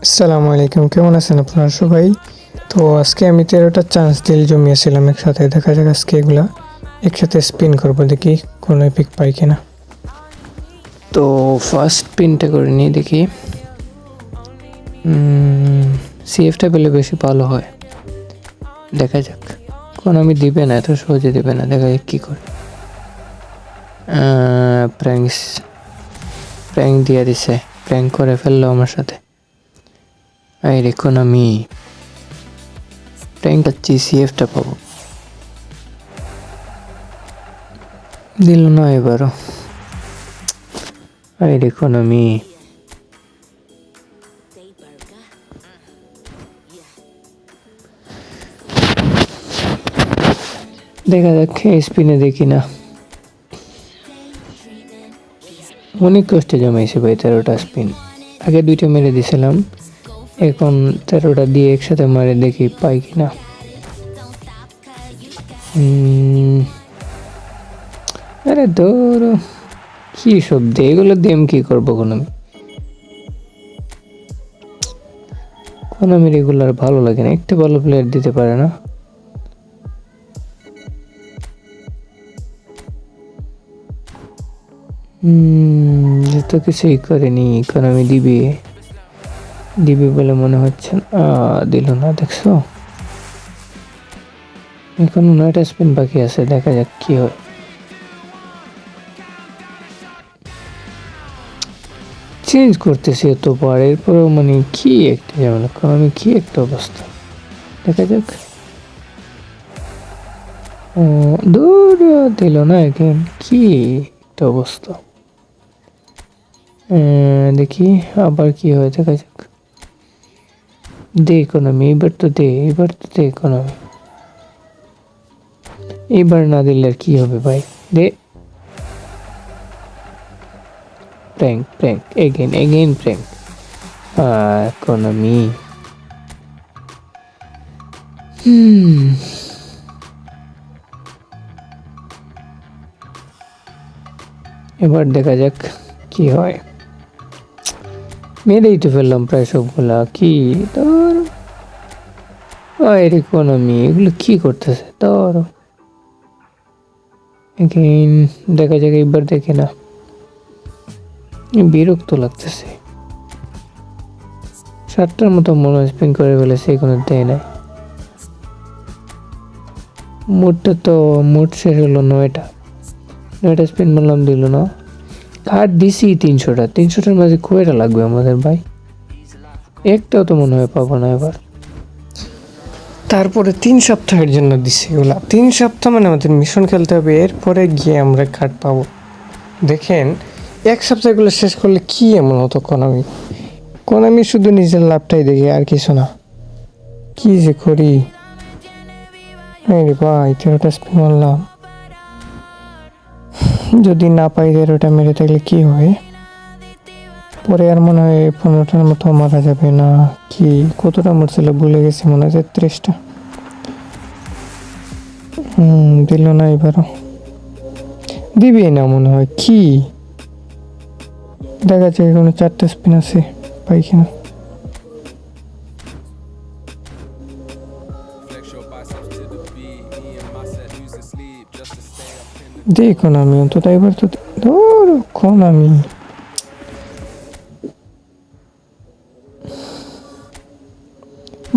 আসসালামু আলাইকুম, কেমন আছেন আপনারা সবাই? তো আজকে আমি 13টা চান্স ডিল জমিয়েছিলাম একসাথে। দেখা যাক আজকে এগুলা একসাথে স্পিন করবো, দেখি কোনো এপিক পাই কিনা। তো ফার্স্ট স্পিনটা করে নিই, দেখি সিএফটা পেলে বেশি ভালো হয়। দেখা যাক, কোন আমি দিবে না, এত সহজে দিবে না। দেখা যাক কী করে। প্র্যাঙ্ক দিয়ে দিছে, প্র্যাঙ্ক করে ফেললো আমার সাথে। এই দেখুন, আমি প্র্যাঙ্ক পাচ্ছি, সিএফটা পাবো। দিল না এবারও। এই দেখুন, আমি দেখা যাক স্পিনে দেখি না। অনেক কষ্টে জমাইছে ভাই 13টা স্পিন। আগে 2টা মেরে দিয়েছিলাম, এখন 13টা দিয়ে একসাথে মারে, দেখি পাই কিনা। আরে ধরো, কি সব দিয়ে এগুলো দিয়ে আমি কী করবো? কোনামি রেগুলার ভালো লাগে না, একটা ভালো প্লেয়ার দিতে পারে না। যত কিছুই করেনি, ইকোনমি দিবে বলে মনে হচ্ছে না। দিল না, দেখছো? এখন 9টা স্পিন বাকি আছে, দেখা যাক কি হয়। চেঞ্জ করতেছি এতবার, এরপরেও মানে কি একটা ঝামেলা, ইকোনমি কি একটা অবস্থা। দেখা যাক। দূর দিল না, এখন কি একটা অবস্থা। দেখি আবার কি হয়, দেখা যাক। দে ইকোনমি, এবার তো দে ইকোনমি। এবার না দিলে আর কি হবে ভাই, দে। Prank again prank. ইকোনমি। এবার দেখা যাক কি হয়। মেরেই তো ফেললাম প্রায় সবগুলা, কি তোর ইকোনমি এগুলো কি করতেছে তোর। এগেইন দেখা যাক, এবার দেখে না। বিরক্ত লাগতেছে। 7টার মতো মনে স্পিন করে ফেলেছে, কোনো দেয় নাই। মোট শেষ হলো 9টা স্পিন মারলাম, দিল না। কার্ড দিছি 300টার মাঝে কয়টা লাগবে আমাদের ভাই? একটাও তো মনে হয় পাবো না এবার। তারপরে 3 সপ্তাহের জন্য দিছি এগুলা। 3 সপ্তাহ মানে আমাদের মিশন খেলতে হবে, এরপরে গিয়ে আমরা কার্ড পাবো। দেখেন, 1 সপ্তাহ এগুলো শেষ করলে কি এমন হতো কোনামি শুধু নিজের লাভটাই দেখি, আর কিছু না। কি যে করি ভাই, 13টা স্পিন মারলাম, যদি না পাই 13টা মেরে থাকলে কি হবে? পরে আর মনে হয় 15টার মতো মারা যাবে না কি? কতটা মরছিল ভুলে গেছি, মনে হয় 33টা। দিল না, এবারও দিবে না মনে হয়। কি দেখা যায়, এখনো 4টা স্পিন আছে, পাই কিনা। দেখুন, আমি অন্তত এবার তো ধরুন, আমি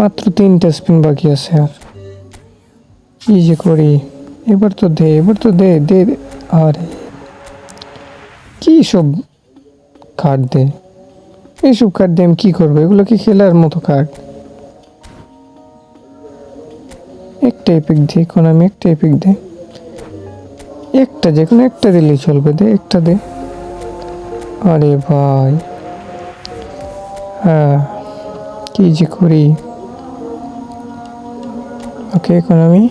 মাত্র 3টা স্পিন বাকি আছে, আর কি যে করি। এবার তো দে দে। আরে কি সব কার্ড দে, এইসব কার্ড দিয়ে আমি কি করবো? এগুলো কি খেলার মতো কার্ড? একটা এপিক দে, এখন আমি একটা এপিক দে, একটা যে কোনো একটা দিলেই চলবে, দে একটা দে। আরে ভাই, হ্যাঁ, কি যে করি। ওকে, এখন আমি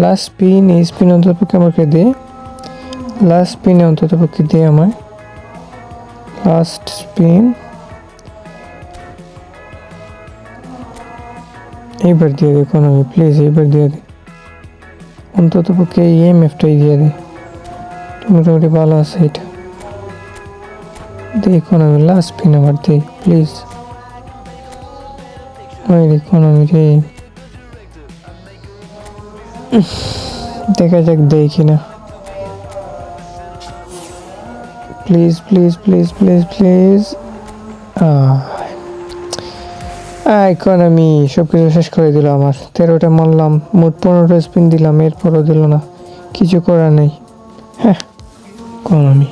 লাস্ট স্পিন, এই স্পিন অন্ততপক্ষে আমাকে দে। লাস্ট স্পিনে অন্ততপক্ষে দে আমায়। লাস্ট স্পিন, এইবার দিয়ে দে ইকোনমি, প্লিজ এইবার দিয়ে দে। অন্ততপক্ষে এই EMF-টাই দিয়ে দে, মোটামুটি ভালো আছে এটা। দে ইকোনমি, লাস্ট স্পিন আমার দে প্লিজ। ওই রে কোনামি রে, দেখা যাক দেই কিনা। Please please please please please. Economy সব কিছু শেষ করে দিল আমার। 13টা মারলাম, মোট 15টা স্পিন দিলাম, এরপরও দিল না। কিছু করার নেই। হ্যাঁ ইকোনমি।